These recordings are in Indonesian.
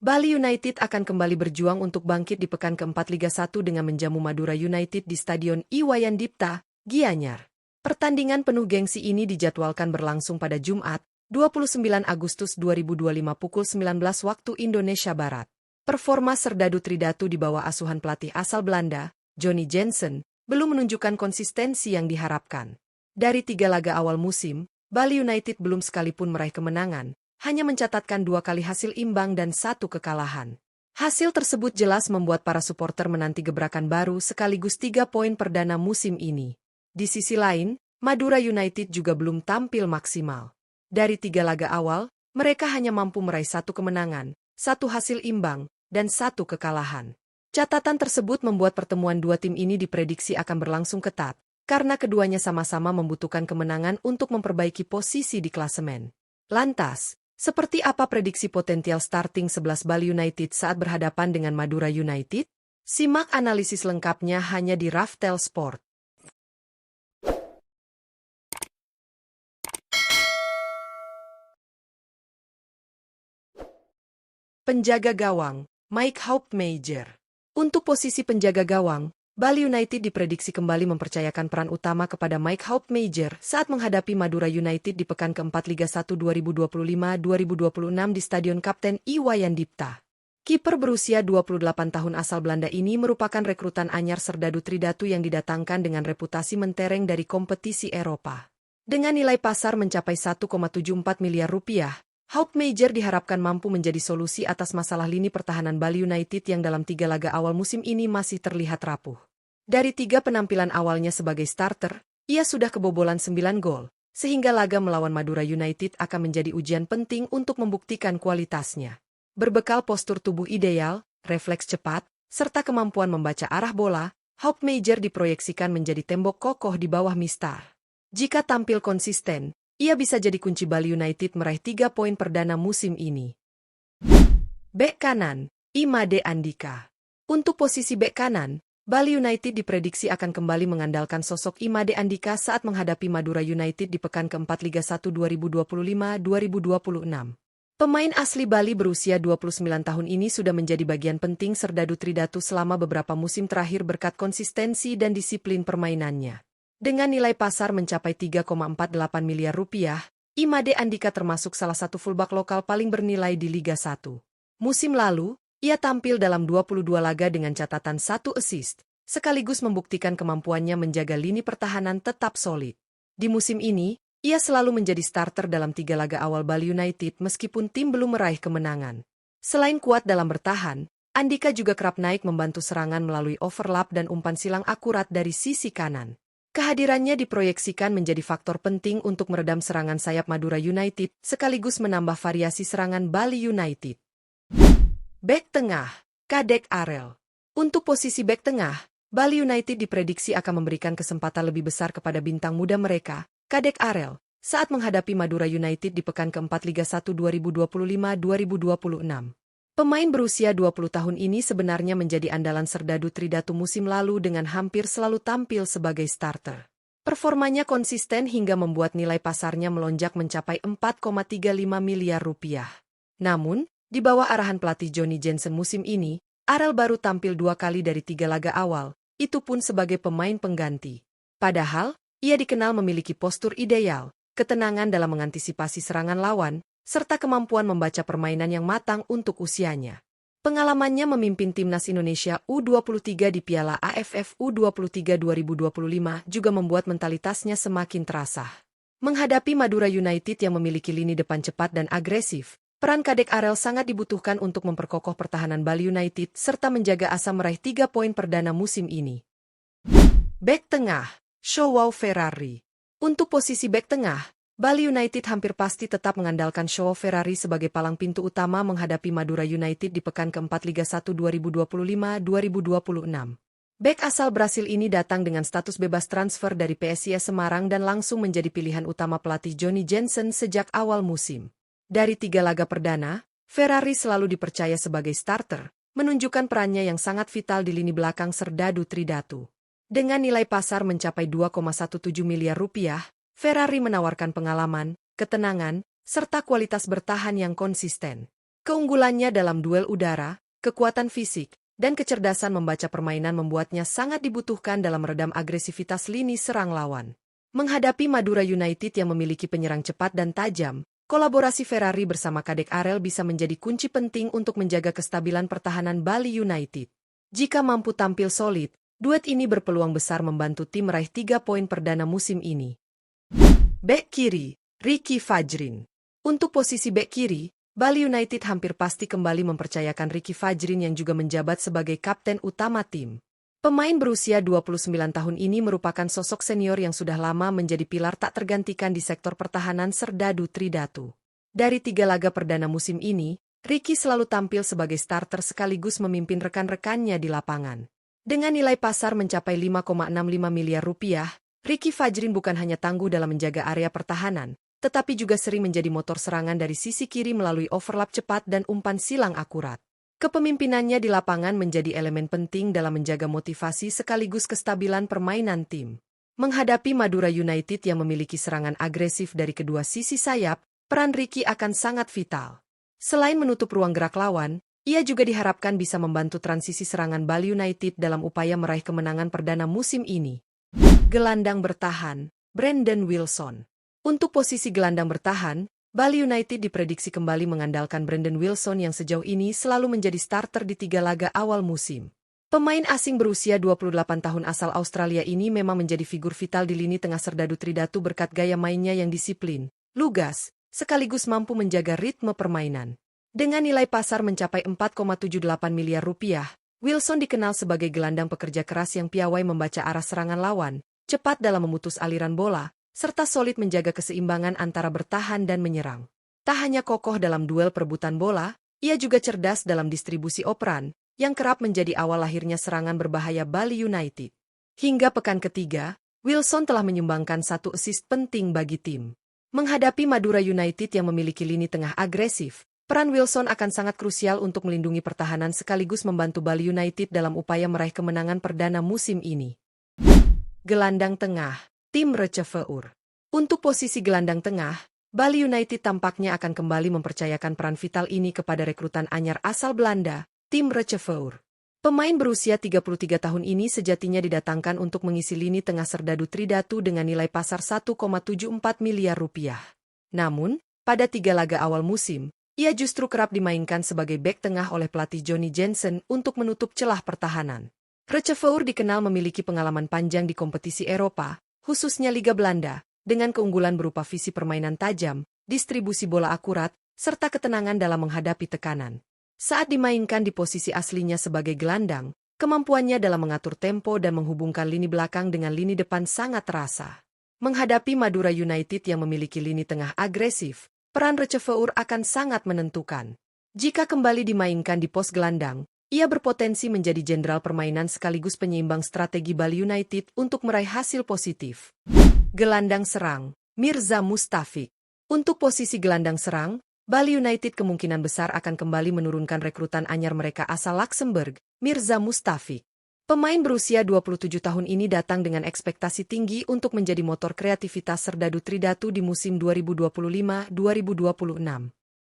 Bali United akan kembali berjuang untuk bangkit di pekan keempat Liga 1 dengan menjamu Madura United di Stadion Iwayan Dipta, Gianyar. Pertandingan penuh gengsi ini dijadwalkan berlangsung pada Jumat, 29 Agustus 2025 pukul 19 waktu Indonesia Barat. Performa Serdadu Tridatu di bawah asuhan pelatih asal Belanda, Johnny Jensen, belum menunjukkan konsistensi yang diharapkan. Dari 3 laga awal musim, Bali United belum sekalipun meraih kemenangan, hanya mencatatkan 2 kali hasil imbang dan 1 kekalahan. Hasil tersebut jelas membuat para supporter menanti gebrakan baru sekaligus 3 poin perdana musim ini. Di sisi lain, Madura United juga belum tampil maksimal. Dari 3 laga awal, mereka hanya mampu meraih 1 kemenangan, 1 hasil imbang, dan 1 kekalahan. Catatan tersebut membuat pertemuan dua tim ini diprediksi akan berlangsung ketat, karena keduanya sama-sama membutuhkan kemenangan untuk memperbaiki posisi di klasemen. Lantas, seperti apa prediksi potensial starting 11 Bali United saat berhadapan dengan Madura United? Simak analisis lengkapnya hanya di Raftel Sport. Penjaga gawang, Mike Hauptmeijer. Untuk posisi penjaga gawang, Bali United diprediksi kembali mempercayakan peran utama kepada Mike Hauptmeijer saat menghadapi Madura United di pekan keempat Liga 1 2025-2026 di Stadion Kapten Iwayan Dipta. Kiper berusia 28 tahun asal Belanda ini merupakan rekrutan anyar Serdadu Tridatu yang didatangkan dengan reputasi mentereng dari kompetisi Eropa. Dengan nilai pasar mencapai 1,74 miliar rupiah, Hauptmeijer diharapkan mampu menjadi solusi atas masalah lini pertahanan Bali United yang dalam 3 laga awal musim ini masih terlihat rapuh. Dari 3 penampilan awalnya sebagai starter, ia sudah kebobolan 9 gol, sehingga laga melawan Madura United akan menjadi ujian penting untuk membuktikan kualitasnya. Berbekal postur tubuh ideal, refleks cepat, serta kemampuan membaca arah bola, Hauptmeijer diproyeksikan menjadi tembok kokoh di bawah Mistar. Jika tampil konsisten, ia bisa jadi kunci Bali United meraih 3 poin perdana musim ini. Bek kanan, Imade Andika. Untuk posisi bek kanan, Bali United diprediksi akan kembali mengandalkan sosok Imade Andika saat menghadapi Madura United di pekan keempat Liga 1 2025-2026. Pemain asli Bali berusia 29 tahun ini sudah menjadi bagian penting Serdadu Tridatu selama beberapa musim terakhir berkat konsistensi dan disiplin permainannya. Dengan nilai pasar mencapai 3,48 miliar rupiah, Imade Andika termasuk salah satu fullback lokal paling bernilai di Liga 1. Musim lalu, ia tampil dalam 22 laga dengan catatan 1 assist, sekaligus membuktikan kemampuannya menjaga lini pertahanan tetap solid. Di musim ini, ia selalu menjadi starter dalam 3 laga awal Bali United meskipun tim belum meraih kemenangan. Selain kuat dalam bertahan, Andika juga kerap naik membantu serangan melalui overlap dan umpan silang akurat dari sisi kanan. Kehadirannya diproyeksikan menjadi faktor penting untuk meredam serangan sayap Madura United sekaligus menambah variasi serangan Bali United. Bek tengah, Kadek Arel. Untuk posisi bek tengah, Bali United diprediksi akan memberikan kesempatan lebih besar kepada bintang muda mereka, Kadek Arel, saat menghadapi Madura United di pekan keempat Liga 1 2025-2026. Pemain berusia 20 tahun ini sebenarnya menjadi andalan Serdadu Tridatu musim lalu dengan hampir selalu tampil sebagai starter. Performanya konsisten hingga membuat nilai pasarnya melonjak mencapai 4,35 miliar rupiah. Namun, di bawah arahan pelatih Johnny Jensen musim ini, Arel baru tampil 2 kali dari 3 laga awal, itu pun sebagai pemain pengganti. Padahal, ia dikenal memiliki postur ideal, ketenangan dalam mengantisipasi serangan lawan, serta kemampuan membaca permainan yang matang untuk usianya. Pengalamannya memimpin timnas Indonesia U23 di Piala AFF U23 2025 juga membuat mentalitasnya semakin terasah. Menghadapi Madura United yang memiliki lini depan cepat dan agresif, peran Kadek Arel sangat dibutuhkan untuk memperkokoh pertahanan Bali United serta menjaga asa meraih 3 poin perdana musim ini. Bek tengah, Joao Ferrari. Untuk posisi bek tengah, Bali United hampir pasti tetap mengandalkan Joao Ferrari sebagai palang pintu utama menghadapi Madura United di pekan keempat Liga 1 2025-2026. Bek asal Brasil ini datang dengan status bebas transfer dari PSIS Semarang dan langsung menjadi pilihan utama pelatih Johnny Jensen sejak awal musim. Dari 3 laga perdana, Ferrari selalu dipercaya sebagai starter, menunjukkan perannya yang sangat vital di lini belakang Serdadu Tridatu. Dengan nilai pasar mencapai 2,17 miliar rupiah, Ferrari menawarkan pengalaman, ketenangan, serta kualitas bertahan yang konsisten. Keunggulannya dalam duel udara, kekuatan fisik, dan kecerdasan membaca permainan membuatnya sangat dibutuhkan dalam meredam agresivitas lini serang lawan. Menghadapi Madura United yang memiliki penyerang cepat dan tajam, kolaborasi Ferrari bersama Kadek Arel bisa menjadi kunci penting untuk menjaga kestabilan pertahanan Bali United. Jika mampu tampil solid, duet ini berpeluang besar membantu tim meraih 3 poin perdana musim ini. Bek kiri, Ricky Fajrin. Untuk posisi bek kiri, Bali United hampir pasti kembali mempercayakan Ricky Fajrin yang juga menjabat sebagai kapten utama tim. Pemain berusia 29 tahun ini merupakan sosok senior yang sudah lama menjadi pilar tak tergantikan di sektor pertahanan Serdadu Tridatu. Dari 3 laga perdana musim ini, Ricky selalu tampil sebagai starter sekaligus memimpin rekan-rekannya di lapangan. Dengan nilai pasar mencapai 5,65 miliar rupiah, Ricky Fajrin bukan hanya tangguh dalam menjaga area pertahanan, tetapi juga sering menjadi motor serangan dari sisi kiri melalui overlap cepat dan umpan silang akurat. Kepemimpinannya di lapangan menjadi elemen penting dalam menjaga motivasi sekaligus kestabilan permainan tim. Menghadapi Madura United yang memiliki serangan agresif dari kedua sisi sayap, peran Ricky akan sangat vital. Selain menutup ruang gerak lawan, ia juga diharapkan bisa membantu transisi serangan Bali United dalam upaya meraih kemenangan perdana musim ini. Gelandang bertahan, Brandon Wilson. Untuk posisi gelandang bertahan, Bali United diprediksi kembali mengandalkan Brandon Wilson yang sejauh ini selalu menjadi starter di 3 laga awal musim. Pemain asing berusia 28 tahun asal Australia ini memang menjadi figur vital di lini tengah Serdadu Tridatu berkat gaya mainnya yang disiplin, lugas, sekaligus mampu menjaga ritme permainan. Dengan nilai pasar mencapai 4,78 miliar rupiah, Wilson dikenal sebagai gelandang pekerja keras yang piawai membaca arah serangan lawan, cepat dalam memutus aliran bola, serta solid menjaga keseimbangan antara bertahan dan menyerang. Tak hanya kokoh dalam duel perebutan bola, ia juga cerdas dalam distribusi operan, yang kerap menjadi awal lahirnya serangan berbahaya Bali United. Hingga pekan ketiga, Wilson telah menyumbangkan 1 assist penting bagi tim. Menghadapi Madura United yang memiliki lini tengah agresif, peran Wilson akan sangat krusial untuk melindungi pertahanan sekaligus membantu Bali United dalam upaya meraih kemenangan perdana musim ini. Gelandang tengah, Tim Receveur. Untuk posisi gelandang tengah, Bali United tampaknya akan kembali mempercayakan peran vital ini kepada rekrutan anyar asal Belanda, Tim Receveur. Pemain berusia 33 tahun ini sejatinya didatangkan untuk mengisi lini tengah Serdadu Tridatu dengan nilai pasar 1,74 miliar rupiah. Namun, pada 3 laga awal musim, ia justru kerap dimainkan sebagai bek tengah oleh pelatih Johnny Jensen untuk menutup celah pertahanan. Receveur dikenal memiliki pengalaman panjang di kompetisi Eropa, khususnya Liga Belanda, dengan keunggulan berupa visi permainan tajam, distribusi bola akurat, serta ketenangan dalam menghadapi tekanan. Saat dimainkan di posisi aslinya sebagai gelandang, kemampuannya dalam mengatur tempo dan menghubungkan lini belakang dengan lini depan sangat terasa. Menghadapi Madura United yang memiliki lini tengah agresif, peran Receveur akan sangat menentukan. Jika kembali dimainkan di pos gelandang, ia berpotensi menjadi jenderal permainan sekaligus penyeimbang strategi Bali United untuk meraih hasil positif. Gelandang serang, Mirza Mustafik. Untuk posisi gelandang serang, Bali United kemungkinan besar akan kembali menurunkan rekrutan anyar mereka asal Luxembourg, Mirza Mustafik. Pemain berusia 27 tahun ini datang dengan ekspektasi tinggi untuk menjadi motor kreativitas Serdadu Tridatu di musim 2025-2026.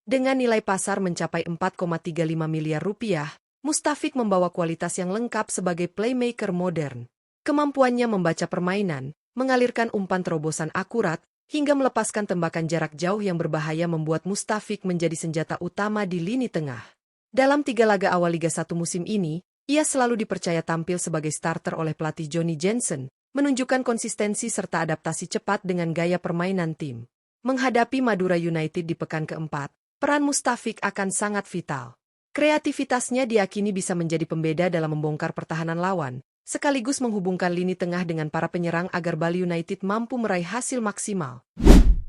Dengan nilai pasar mencapai 4,35 miliar rupiah, Mustafik membawa kualitas yang lengkap sebagai playmaker modern. Kemampuannya membaca permainan, mengalirkan umpan terobosan akurat, hingga melepaskan tembakan jarak jauh yang berbahaya membuat Mustafik menjadi senjata utama di lini tengah. Dalam 3 laga awal Liga 1 musim ini, ia selalu dipercaya tampil sebagai starter oleh pelatih Johnny Jensen, menunjukkan konsistensi serta adaptasi cepat dengan gaya permainan tim. Menghadapi Madura United di pekan keempat, peran Mustafik akan sangat vital. Kreativitasnya diyakini bisa menjadi pembeda dalam membongkar pertahanan lawan, sekaligus menghubungkan lini tengah dengan para penyerang agar Bali United mampu meraih hasil maksimal.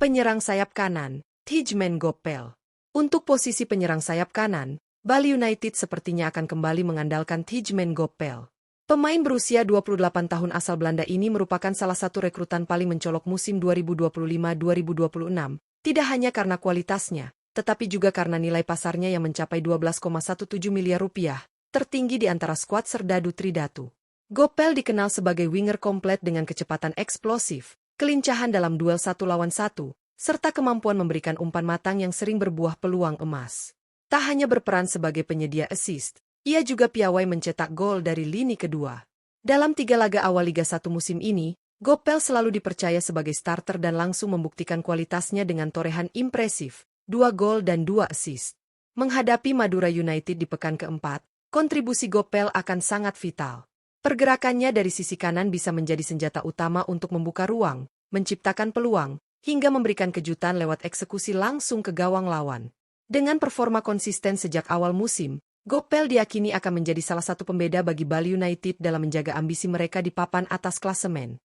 Penyerang sayap kanan, Tijmen Gopel. Untuk posisi penyerang sayap kanan, Bali United sepertinya akan kembali mengandalkan Tijmen Gopel. Pemain berusia 28 tahun asal Belanda ini merupakan salah satu rekrutan paling mencolok musim 2025-2026, tidak hanya karena kualitasnya, tetapi juga karena nilai pasarnya yang mencapai 12,17 miliar rupiah, tertinggi di antara skuad Serdadu Tridatu. Gopel dikenal sebagai winger komplet dengan kecepatan eksplosif, kelincahan dalam duel 1 lawan 1, serta kemampuan memberikan umpan matang yang sering berbuah peluang emas. Tak hanya berperan sebagai penyedia assist, ia juga piawai mencetak gol dari lini kedua. Dalam 3 laga awal Liga 1 musim ini, Gopel selalu dipercaya sebagai starter dan langsung membuktikan kualitasnya dengan torehan impresif, 2 gol dan 2 assist. Menghadapi Madura United di pekan keempat, kontribusi Gopel akan sangat vital. Pergerakannya dari sisi kanan bisa menjadi senjata utama untuk membuka ruang, menciptakan peluang, hingga memberikan kejutan lewat eksekusi langsung ke gawang lawan. Dengan performa konsisten sejak awal musim, Gopel diyakini akan menjadi salah satu pembeda bagi Bali United dalam menjaga ambisi mereka di papan atas klasemen.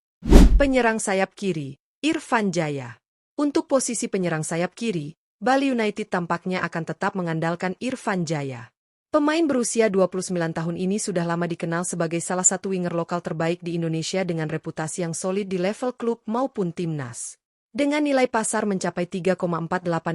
Penyerang sayap kiri, Irfan Jaya. Untuk posisi penyerang sayap kiri, Bali United tampaknya akan tetap mengandalkan Irfan Jaya. Pemain berusia 29 tahun ini sudah lama dikenal sebagai salah satu winger lokal terbaik di Indonesia dengan reputasi yang solid di level klub maupun timnas. Dengan nilai pasar mencapai 3,48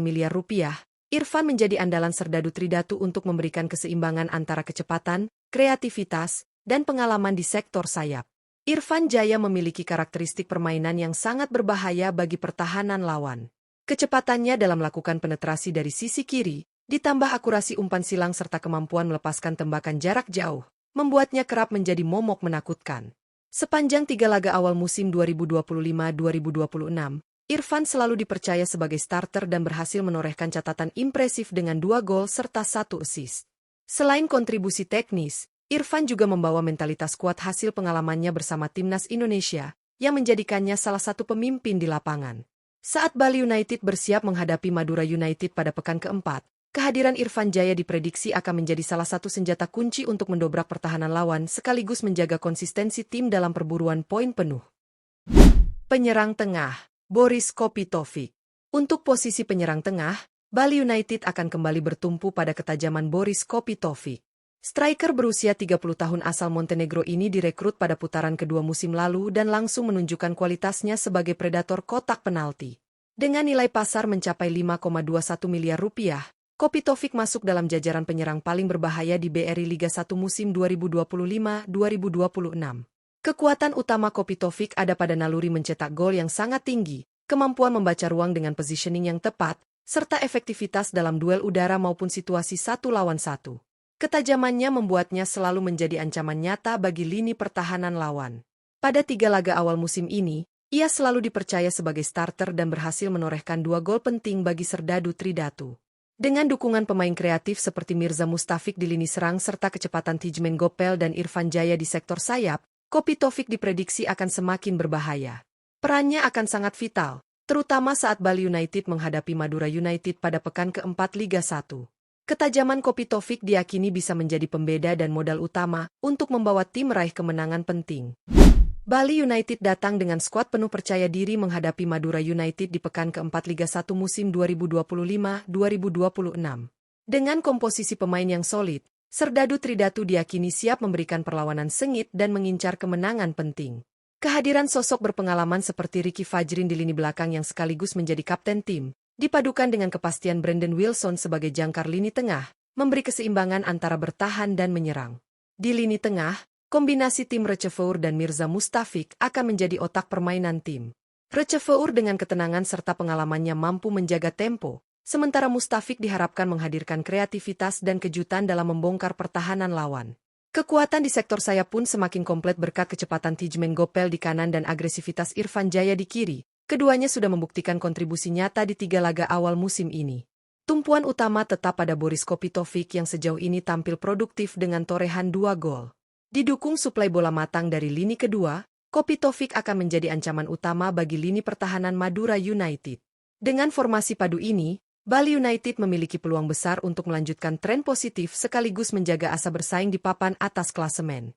miliar rupiah, Irfan menjadi andalan Serdadu Tridatu untuk memberikan keseimbangan antara kecepatan, kreativitas, dan pengalaman di sektor sayap. Irfan Jaya memiliki karakteristik permainan yang sangat berbahaya bagi pertahanan lawan. Kecepatannya dalam melakukan penetrasi dari sisi kiri, ditambah akurasi umpan silang serta kemampuan melepaskan tembakan jarak jauh, membuatnya kerap menjadi momok menakutkan. Sepanjang 3 laga awal musim 2025-2026, Irfan selalu dipercaya sebagai starter dan berhasil menorehkan catatan impresif dengan 2 gol serta 1 assist. Selain kontribusi teknis, Irfan juga membawa mentalitas kuat hasil pengalamannya bersama timnas Indonesia, yang menjadikannya salah satu pemimpin di lapangan. Saat Bali United bersiap menghadapi Madura United pada pekan keempat, kehadiran Irfan Jaya diprediksi akan menjadi salah satu senjata kunci untuk mendobrak pertahanan lawan sekaligus menjaga konsistensi tim dalam perburuan poin penuh. Penyerang tengah, Boris Kopitovic. Untuk posisi penyerang tengah, Bali United akan kembali bertumpu pada ketajaman Boris Kopitovic. Striker berusia 30 tahun asal Montenegro ini direkrut pada putaran kedua musim lalu dan langsung menunjukkan kualitasnya sebagai predator kotak penalti. Dengan nilai pasar mencapai 5,21 miliar rupiah, Kopitovic masuk dalam jajaran penyerang paling berbahaya di BRI Liga 1 musim 2025-2026. Kekuatan utama Kopitovic ada pada naluri mencetak gol yang sangat tinggi, kemampuan membaca ruang dengan positioning yang tepat, serta efektivitas dalam duel udara maupun situasi 1 lawan 1. Ketajamannya membuatnya selalu menjadi ancaman nyata bagi lini pertahanan lawan. Pada 3 laga awal musim ini, ia selalu dipercaya sebagai starter dan berhasil menorehkan 2 gol penting bagi Serdadu Tridatu. Dengan dukungan pemain kreatif seperti Mirza Mustafik di lini serang serta kecepatan Tijmen Gopel dan Irfan Jaya di sektor sayap, Kopitovic diprediksi akan semakin berbahaya. Perannya akan sangat vital, terutama saat Bali United menghadapi Madura United pada pekan keempat Liga 1. Ketajaman Kopitovic diyakini bisa menjadi pembeda dan modal utama untuk membawa tim meraih kemenangan penting. Bali United datang dengan skuad penuh percaya diri menghadapi Madura United di pekan keempat Liga 1 musim 2025-2026. Dengan komposisi pemain yang solid, Serdadu Tridatu diyakini siap memberikan perlawanan sengit dan mengincar kemenangan penting. Kehadiran sosok berpengalaman seperti Ricky Fajrin di lini belakang yang sekaligus menjadi kapten tim, dipadukan dengan kepastian Brandon Wilson sebagai jangkar lini tengah, memberi keseimbangan antara bertahan dan menyerang. Di lini tengah, kombinasi tim Receveur dan Mirza Mustafik akan menjadi otak permainan tim. Receveur dengan ketenangan serta pengalamannya mampu menjaga tempo, sementara Mustafik diharapkan menghadirkan kreativitas dan kejutan dalam membongkar pertahanan lawan. Kekuatan di sektor sayap pun semakin komplit berkat kecepatan Tijmen Gopel di kanan dan agresivitas Irfan Jaya di kiri. Keduanya sudah membuktikan kontribusi nyata di 3 laga awal musim ini. Tumpuan utama tetap pada Boris Kopitovic yang sejauh ini tampil produktif dengan torehan 2 gol. Didukung suplai bola matang dari lini kedua, Kopitovic akan menjadi ancaman utama bagi lini pertahanan Madura United. Dengan formasi padu ini, Bali United memiliki peluang besar untuk melanjutkan tren positif sekaligus menjaga asa bersaing di papan atas klasemen.